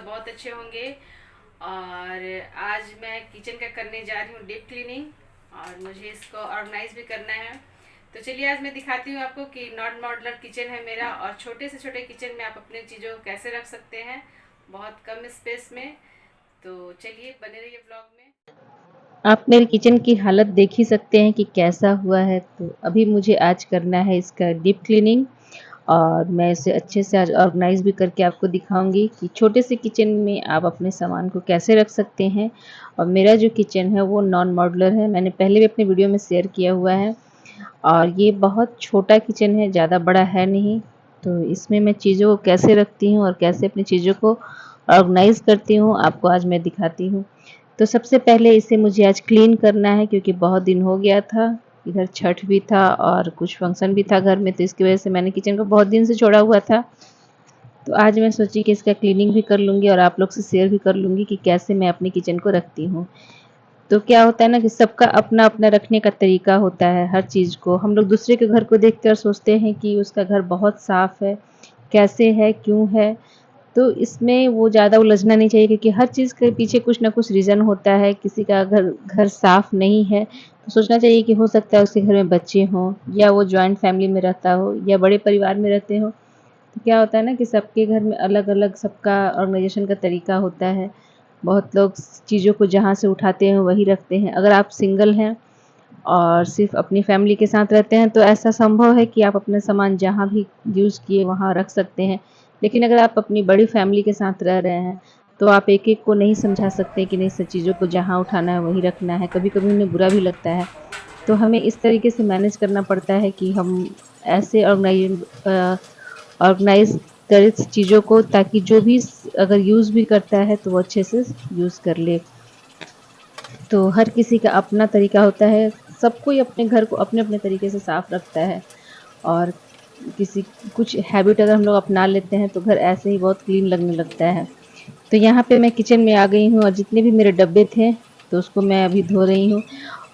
बहुत अच्छे होंगे। और आज मैं किचन का करने जा रही हूँ डीप क्लीनिंग, और मुझे इसको ऑर्गेनाइज भी करना है। तो चलिए आज मैं दिखाती हूँ आपको कि नॉन मॉड्यूलर किचन है मेरा, और छोटे से छोटे किचन में आप अपने चीज़ों को कैसे रख सकते हैं बहुत कम स्पेस में। तो चलिए बने रहिए ब्लॉग में। आप मेरे किचन की हालत देख ही सकते हैं कि कैसा हुआ है। तो अभी मुझे आज करना है इसका डीप क्लीनिंग, और मैं इसे अच्छे से आज ऑर्गेनाइज भी करके आपको दिखाऊंगी कि छोटे से किचन में आप अपने सामान को कैसे रख सकते हैं। और मेरा जो किचन है वो नॉन मॉड्यूलर है, मैंने पहले भी अपने वीडियो में शेयर किया हुआ है। और ये बहुत छोटा किचन है, ज़्यादा बड़ा है नहीं। तो इसमें मैं चीज़ों को कैसे रखती हूँ और कैसे अपनी चीज़ों को ऑर्गेनाइज करती हूँ आपको आज मैं दिखाती हूँ। तो सबसे पहले इसे मुझे आज क्लीन करना है, क्योंकि बहुत दिन हो गया था। इधर छठ भी था और कुछ फंक्शन भी था घर में, तो इसकी वजह से मैंने किचन को बहुत दिन से छोड़ा हुआ था। तो आज मैं सोची कि इसका क्लीनिंग भी कर लूँगी और आप लोग से शेयर भी कर लूँगी कि कैसे मैं अपनी किचन को रखती हूँ। तो क्या होता है ना कि सबका अपना अपना रखने का तरीका होता है। हर चीज़ को हम लोग दूसरे के घर को देखकर सोचते हैं कि उसका घर बहुत साफ़ है, कैसे है, क्यों है। तो इसमें वो ज़्यादा उलझना नहीं चाहिए, क्योंकि हर चीज़ के पीछे कुछ ना कुछ रीज़न होता है। किसी का अगर घर साफ़ नहीं है तो सोचना चाहिए कि हो सकता है उसके घर में बच्चे हों, या वो जॉइंट फैमिली में रहता हो, या बड़े परिवार में रहते हो। तो क्या होता है ना कि सबके घर में अलग अलग सबका ऑर्गेनाइजेशन का तरीका होता है। बहुत लोग चीज़ों को जहाँ से उठाते हैं वही रखते हैं। अगर आप सिंगल हैं और सिर्फ अपनी फैमिली के साथ रहते हैं तो ऐसा संभव है कि आप अपना सामान जहाँ भी यूज़ किए वहाँ रख सकते हैं। लेकिन अगर आप अपनी बड़ी फैमिली के साथ रह रहे हैं तो आप एक एक को नहीं समझा सकते कि नहीं, सब चीज़ों को जहाँ उठाना है वही रखना है। कभी कभी उन्हें बुरा भी लगता है। तो हमें इस तरीके से मैनेज करना पड़ता है कि हम ऐसे ऑर्गेनाइज करें चीज़ों को, ताकि जो भी अगर यूज़ भी करता है तो वो अच्छे से यूज़ कर ले। तो हर किसी का अपना तरीका होता है। सब कोई अपने घर को अपने अपने तरीके से साफ रखता है। और किसी कुछ हैबिट अगर हम लोग अपना लेते हैं तो घर ऐसे ही बहुत क्लीन लगने लगता है। तो यहाँ पे मैं किचन में आ गई हूँ, और जितने भी मेरे डब्बे थे तो उसको मैं अभी धो रही हूँ।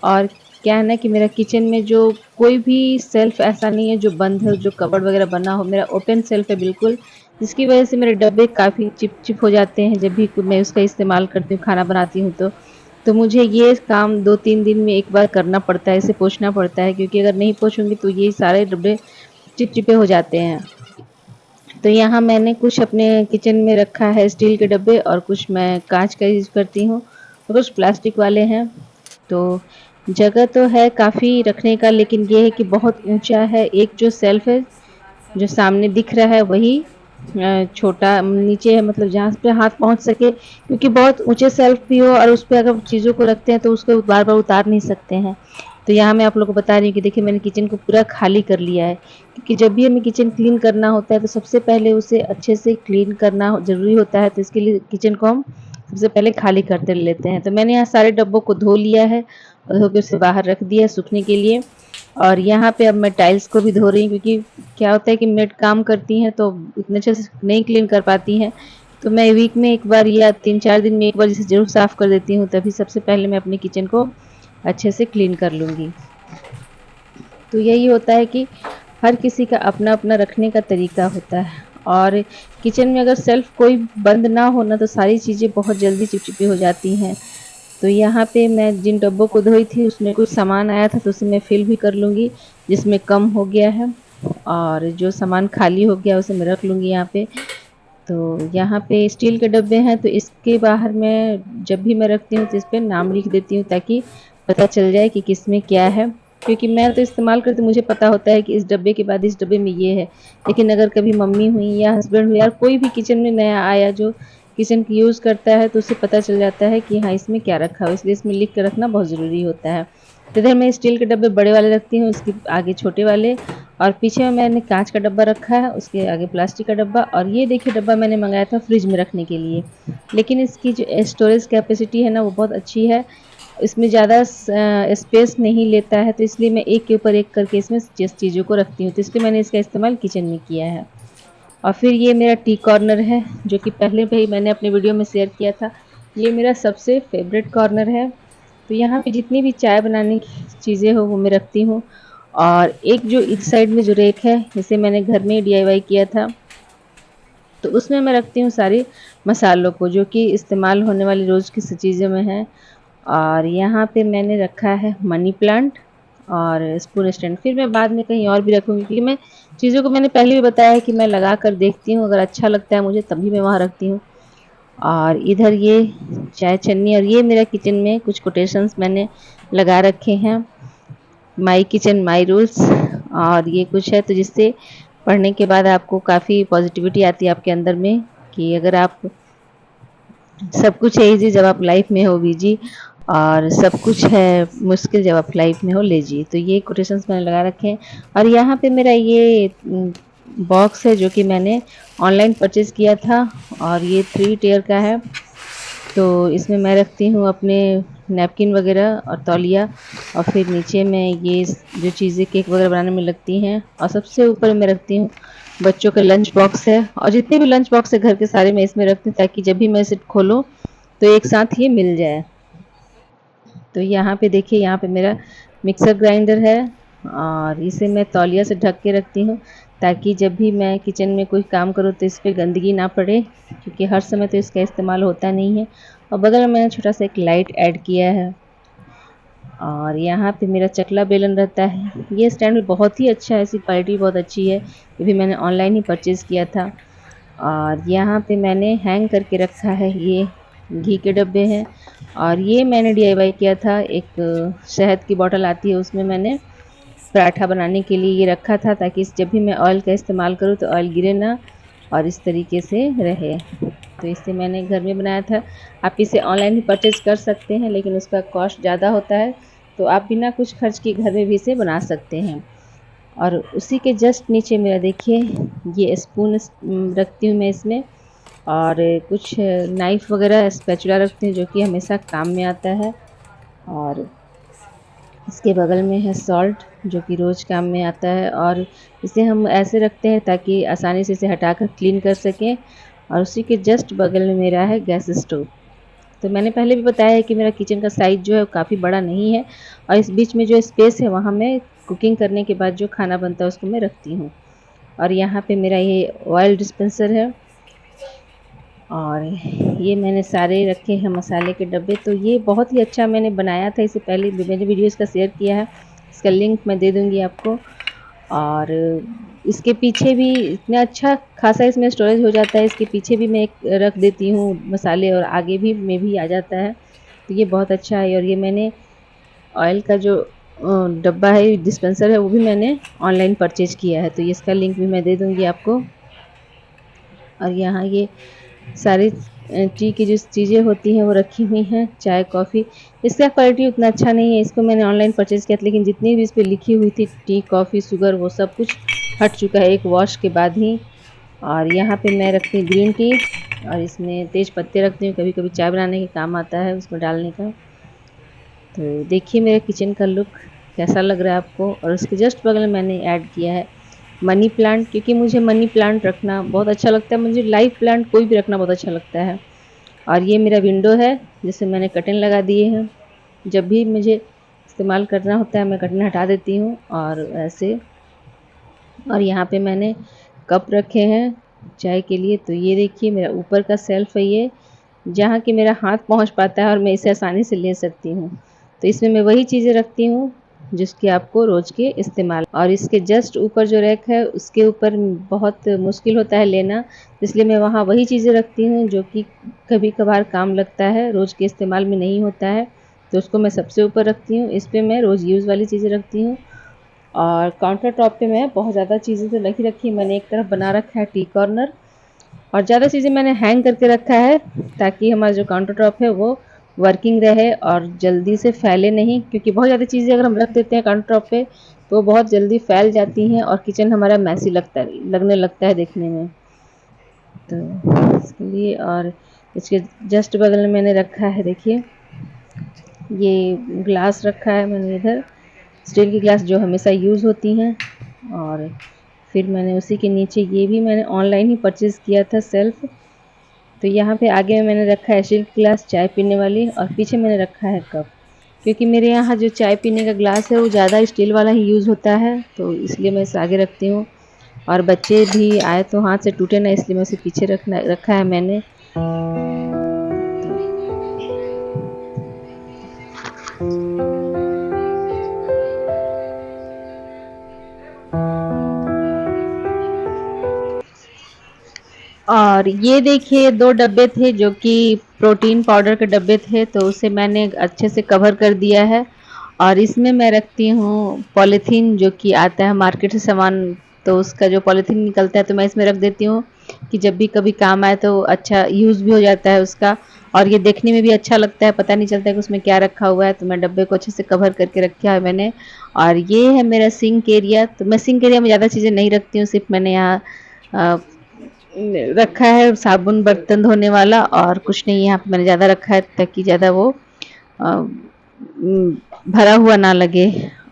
और क्या है ना कि मेरा किचन में जो कोई भी सेल्फ ऐसा नहीं है जो बंद है, जो कबर्ड वगैरह बना हो। मेरा ओपन सेल्फ है बिल्कुल, जिसकी वजह से मेरे डब्बे काफ़ी चिप चिप हो जाते हैं जब भी मैं उसका इस्तेमाल करती हूँ, खाना बनाती हूँ। तो मुझे ये काम 2-3 दिन में एक बार करना पड़ता है, इसे पोंछना पड़ता है, क्योंकि अगर नहीं पोंछूँगी तो ये सारे डब्बे चिपचिपे हो जाते हैं। तो यहाँ मैंने कुछ अपने किचन में रखा है स्टील के डब्बे, और कुछ मैं कांच का यूज़ करती हूँ, और कुछ प्लास्टिक वाले हैं। तो जगह तो है काफ़ी रखने का, लेकिन ये है कि बहुत ऊंचा है। एक जो सेल्फ है जो सामने दिख रहा है वही छोटा नीचे है, मतलब जहाँ पे हाथ पहुँच सके, क्योंकि बहुत ऊंचे सेल्फ भी हो और उस पर अगर चीज़ों को रखते हैं तो उसको बार बार उतार नहीं सकते हैं। तो यहाँ मैं आप लोगों को बता रही हूँ कि देखिए मैंने किचन को पूरा खाली कर लिया है, क्योंकि जब भी हमें किचन क्लीन करना होता है तो सबसे पहले उसे अच्छे से क्लीन करना ज़रूरी होता है। तो इसके लिए किचन को हम सबसे पहले खाली करते लेते हैं। तो मैंने यहाँ सारे डब्बों को धो लिया है और धो के उसे बाहर रख दिया सूखने के लिए। और यहाँ पे अब मैं टाइल्स को भी धो रही हूँ, क्योंकि क्या होता है कि मेड काम करती हैं तो इतने अच्छे से नहीं क्लीन कर पाती हैं। तो मैं वीक में एक बार या 3-4 दिन में एक बार इसे ज़रूर साफ़ कर देती हूँ, तभी सबसे पहले मैं अपने किचन को अच्छे से क्लीन कर लूँगी। तो यही होता है कि हर किसी का अपना अपना रखने का तरीका होता है। और किचन में अगर सेल्फ कोई बंद ना होना तो सारी चीज़ें बहुत जल्दी चिपचिपी हो जाती हैं। तो यहाँ पे मैं जिन डब्बों को धोई थी उसमें कुछ सामान आया था तो उसे मैं फिल भी कर लूँगी, जिसमें कम हो गया है। और जो सामान खाली हो गया उसे मैं रख लूँगी यहाँ पे। तो यहाँ पे स्टील के डब्बे हैं, तो इसके बाहर मैं जब भी मैं रखती हूँ तो इस पे नाम लिख देती हूँ, ताकि पता चल जाए कि किसमें क्या है। क्योंकि मैं तो इस्तेमाल करती हूँ, मुझे पता होता है कि इस डब्बे के बाद इस डब्बे में ये है। लेकिन अगर कभी मम्मी हुई या हस्बैंड हुई या कोई भी किचन में नया आया जो किचन की यूज़ करता है तो उसे पता चल जाता है कि हाँ इसमें क्या रखा हो, इसलिए इसमें लिख कर रखना बहुत ज़रूरी होता है। तो इधर मैं स्टील के डब्बे बड़े वाले रखती हूँ, उसके आगे छोटे वाले, और पीछे में मैंने कांच का डब्बा रखा है, उसके आगे प्लास्टिक का डब्बा। और ये देखिए डब्बा मैंने मंगाया था फ्रिज में रखने के लिए, लेकिन इसकी जो स्टोरेज कैपेसिटी है ना वो बहुत अच्छी है। इसमें ज़्यादा स्पेस नहीं लेता है, तो इसलिए मैं एक के ऊपर एक करके इसमें चीज़ों को रखती हूँ। तो इसलिए मैंने इसका इस्तेमाल किचन में किया है। और फिर ये मेरा टी कॉर्नर है, जो कि पहले भी मैंने अपने वीडियो में शेयर किया था। ये मेरा सबसे फेवरेट कॉर्नर है। तो यहाँ पे जितनी भी चाय बनाने की चीज़ें हो वो मैं रखती हूँ। और एक जो इस साइड में जो रेक है, इसे मैंने घर में डीआईवाई किया था। तो उसमें मैं रखती हूँ सारी मसालों को जो कि इस्तेमाल होने वाली रोज़ की चीज़ों में है। और यहाँ पे मैंने रखा है मनी प्लांट और स्पून स्टैंड। फिर मैं बाद में कहीं और भी रखूँगी, क्योंकि मैं चीज़ों को मैंने पहले भी बताया है कि मैं लगा कर देखती हूँ, अगर अच्छा लगता है मुझे तभी मैं वहाँ रखती हूँ। और इधर ये चाय छन्नी, और ये मेरा किचन में कुछ कोटेशंस मैंने लगा रखे हैं, माई किचन माई रूल्स। और ये कुछ है तो जिससे पढ़ने के बाद आपको काफ़ी पॉजिटिविटी आती है आपके अंदर में, कि अगर आप सब कुछ है इजी जब आप लाइफ में हो बिजी, और सब कुछ है मुश्किल जब आप लाइफ में हो लेजी। तो ये कोटेशंस मैंने लगा रखे हैं। और यहाँ पे मेरा ये बॉक्स है जो कि मैंने ऑनलाइन परचेज़ किया था, और ये 3 टियर का है। तो इसमें मैं रखती हूँ अपने नैपकिन वगैरह और तौलिया, और फिर नीचे में ये जो चीज़ें केक वगैरह बनाने में लगती हैं, और सबसे ऊपर मैं रखती हूँ बच्चों का लंच बॉक्स है। और जितने भी लंच बॉक्स है घर के सारे मैं इसमें रखती हूँ, ताकि जब भी मैं इसे खोलूँ तो एक साथ ये मिल जाए। तो यहाँ पे देखिए, यहाँ पे मेरा मिक्सर ग्राइंडर है, और इसे मैं तौलिया से ढक के रखती हूँ, ताकि जब भी मैं किचन में कोई काम करूँ तो इस पर गंदगी ना पड़े, क्योंकि हर समय तो इसका इस्तेमाल होता नहीं है। और बगल में मैंने छोटा सा एक लाइट ऐड किया है। और यहाँ पे मेरा चकला बेलन रहता है। ये स्टैंड भी बहुत ही अच्छा है, इसकी क्वालिटी बहुत अच्छी है, ये भी मैंने ऑनलाइन ही परचेज़ किया था। और यहाँ पे मैंने हैंग करके रखा है, ये घी के डब्बे हैं। और ये मैंने डीआईवाई किया था, एक शहद की बॉटल आती है, उसमें मैंने पराठा बनाने के लिए ये रखा था, ताकि जब भी मैं ऑयल का इस्तेमाल करूँ तो ऑयल गिरे ना, और इस तरीके से रहे। तो इससे मैंने घर में बनाया था। आप इसे ऑनलाइन भी परचेज़ कर सकते हैं, लेकिन उसका कॉस्ट ज़्यादा होता है, तो आप बिना कुछ खर्च के घर में भी इसे बना सकते हैं। और उसी के जस्ट नीचे मेरा देखिए ये स्पून रखती हूँ मैं इसमें, और कुछ नाइफ़ वगैरह स्पैचुला रखती हूँ जो कि हमेशा काम में आता है। और इसके बगल में है सॉल्ट, जो कि रोज़ काम में आता है, और इसे हम ऐसे रखते हैं ताकि आसानी से इसे हटाकर क्लीन कर सकें। और उसी के जस्ट बगल में मेरा है गैस स्टोव। तो मैंने पहले भी बताया है कि मेरा किचन का साइज़ जो है काफ़ी बड़ा नहीं है, और इस बीच में जो स्पेस है वहाँ मैं कुकिंग करने के बाद जो खाना बनता है उसको मैं रखती हूँ। और यहाँ पे मेरा ये ऑयल डिस्पेंसर है, और ये मैंने सारे रखे हैं मसाले के डब्बे। तो ये बहुत ही अच्छा मैंने बनाया था, इसे पहले मैंने वीडियो इसका शेयर किया है, इसका लिंक मैं दे दूँगी आपको। और इसके पीछे भी इतना अच्छा खासा इसमें स्टोरेज हो जाता है, इसके पीछे भी मैं एक रख देती हूँ मसाले, और आगे भी में भी आ जाता है। तो ये बहुत अच्छा है। और ये मैंने ऑयल का जो डब्बा है, डिस्पेंसर है, वो भी मैंने ऑनलाइन परचेज़ किया है, तो ये इसका लिंक भी मैं दे दूँगी आपको। और यहाँ ये सारी टी की जो चीज़ें होती हैं वो रखी हुई हैं, चाय कॉफ़ी। इसका क्वालिटी उतना अच्छा नहीं है, इसको मैंने ऑनलाइन परचेज़ किया था, लेकिन जितनी भी इस पे लिखी हुई थी टी कॉफ़ी शुगर वो सब कुछ हट चुका है एक वॉश के बाद ही। और यहाँ पे मैं रखती हूँ ग्रीन टी, और इसमें तेज़ पत्ते रखती हूँ, कभी कभी चाय बनाने के काम आता है उसमें डालने का। तो देखिए मेरे किचन का लुक कैसा लग रहा है आपको। और उसके जस्ट बगल में मैंने ऐड किया है मनी प्लांट, क्योंकि मुझे मनी प्लांट रखना बहुत अच्छा लगता है, मुझे लाइव प्लांट कोई भी रखना बहुत अच्छा लगता है। और ये मेरा विंडो है जिसे मैंने कर्टेन लगा दिए हैं, जब भी मुझे इस्तेमाल करना होता है मैं कर्टेन हटा देती हूँ। और ऐसे, और यहाँ पे मैंने कप रखे हैं चाय के लिए। तो ये देखिए मेरा ऊपर का सेल्फ है ये, जहाँ कि मेरा हाथ पहुँच पाता है और मैं इसे आसानी से ले सकती हूँ। तो इसमें मैं वही चीज़ें रखती हूँ जिसके आपको रोज़ के इस्तेमाल। और इसके जस्ट ऊपर जो रैक है उसके ऊपर बहुत मुश्किल होता है लेना, इसलिए मैं वहाँ वही चीज़ें रखती हूँ जो कि कभी कभार काम लगता है, रोज़ के इस्तेमाल में नहीं होता है, तो उसको मैं सबसे ऊपर रखती हूँ। इस पर मैं रोज़ यूज़ वाली चीज़ें रखती हूँ। और काउंटर टॉप पे मैं बहुत ज़्यादा चीज़ें तो नहीं रखी, मैंने एक तरफ बना रखा है टी कॉर्नर, और ज़्यादा चीज़ें मैंने हैंग करके रखा है, ताकि हमारा जो काउंटर टॉप है वो वर्किंग रहे और जल्दी से फैले नहीं, क्योंकि बहुत ज़्यादा चीज़ें अगर हम रख देते हैं काउंटर टॉप पे तो बहुत जल्दी फैल जाती हैं, और किचन हमारा मैसी लगने लगता है देखने में। तो इसके लिए, और इसके जस्ट बगल में मैंने रखा है, देखिए ये ग्लास रखा है मैंने इधर, स्टील की ग्लास जो हमेशा यूज़ होती हैं। और फिर मैंने उसी के नीचे ये भी मैंने ऑनलाइन ही परचेज़ किया था सेल्फ़। तो यहाँ पे आगे में मैंने रखा है स्टील ग्लास चाय पीने वाली, और पीछे मैंने रखा है कप, क्योंकि मेरे यहाँ जो चाय पीने का ग्लास है वो ज़्यादा स्टील वाला ही यूज़ होता है, तो इसलिए मैं इसे आगे रखती हूँ। और बच्चे भी आए तो हाथ से टूटे ना, इसलिए मैं उसे पीछे रखा है मैंने। और ये देखिए 2 डब्बे थे जो कि प्रोटीन पाउडर के डब्बे थे, तो उसे मैंने अच्छे से कवर कर दिया है। और इसमें मैं रखती हूँ पॉलीथीन जो कि आता है मार्केट से सामान, तो उसका जो पॉलीथीन निकलता है तो मैं इसमें रख देती हूँ कि जब भी कभी काम आए तो अच्छा यूज़ भी हो जाता है उसका। और ये देखने में भी अच्छा लगता है, पता नहीं चलता है कि उसमें क्या रखा हुआ है, तो मैं डब्बे को अच्छे से कवर करके रखा है मैंने। और ये है मेरा सिंक एरिया, तो मैं सिंक एरिया में ज़्यादा चीज़ें नहीं रखती हूँ, सिर्फ मैंने यहाँ अ, रखा है साबुन बर्तन धोने वाला, और कुछ नहीं यहाँ पे मैंने ज़्यादा रखा है ताकि ज़्यादा वो भरा हुआ ना लगे।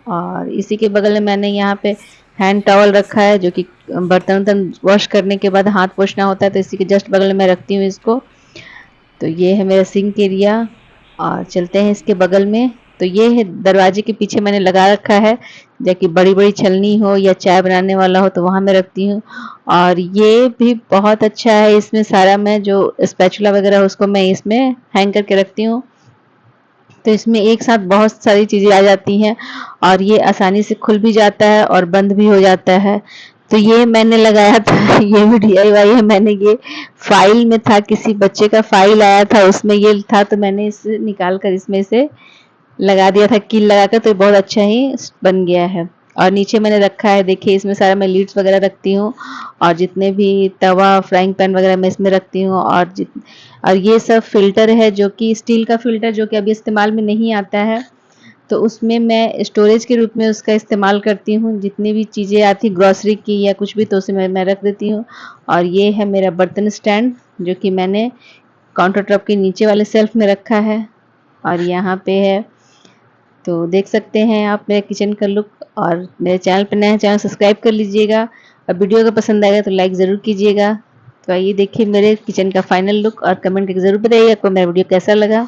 और इसी के बगल में मैंने यहाँ पे हैंड टॉवल रखा है जो कि बर्तन वर्तन वॉश करने के बाद हाथ पोंछना होता है, तो इसी के जस्ट बगल में मैं रखती हूँ इसको। तो ये है मेरा सिंक एरिया। और चलते हैं इसके बगल में, तो ये है दरवाजे के पीछे मैंने लगा रखा है, जबकि बड़ी बड़ी छलनी हो या चाय बनाने वाला हो तो वहाँ मैं रखती हूँ। और ये भी बहुत अच्छा है, इसमें सारा मैं जो स्पैचुला वगैरह है उसको मैं इसमें हैंग करके रखती हूँ, तो इसमें एक साथ बहुत सारी चीज़ें आ जाती हैं और ये आसानी से खुल भी जाता है और बंद भी हो जाता है। तो ये मैंने लगाया था ये भी डीआईवाई है, मैंने ये फाइल में था, किसी बच्चे का फाइल आया था उसमें ये था, तो मैंने इसे निकाल कर इसमें से लगा दिया था कील लगाकर, तो बहुत अच्छा ही बन गया है। और नीचे मैंने रखा है, देखिए इसमें सारा मैं लीड्स वगैरह रखती हूँ, और जितने भी तवा फ्राइंग पैन वगैरह मैं इसमें रखती हूँ। और ये सब फिल्टर है जो कि स्टील का फिल्टर जो कि अभी इस्तेमाल में नहीं आता है, तो उसमें मैं स्टोरेज के रूप में उसका इस्तेमाल करती हूँ। जितनी भी चीज़ें आती ग्रॉसरी की या कुछ भी, तो उसे मैं रख देती हूँ। और ये है मेरा बर्तन स्टैंड जो कि मैंने काउंटर टॉप के नीचे वाले सेल्फ में रखा है। और यहाँ पे है, तो देख सकते हैं आप मेरे किचन का लुक। और मेरे चैनल पर नए हैं, चैनल सब्सक्राइब कर लीजिएगा, और वीडियो अगर पसंद आएगा तो लाइक ज़रूर कीजिएगा। तो आइए देखिए मेरे किचन का फाइनल लुक, और कमेंट करके ज़रूर बताइएगा आपको मेरा वीडियो कैसा लगा।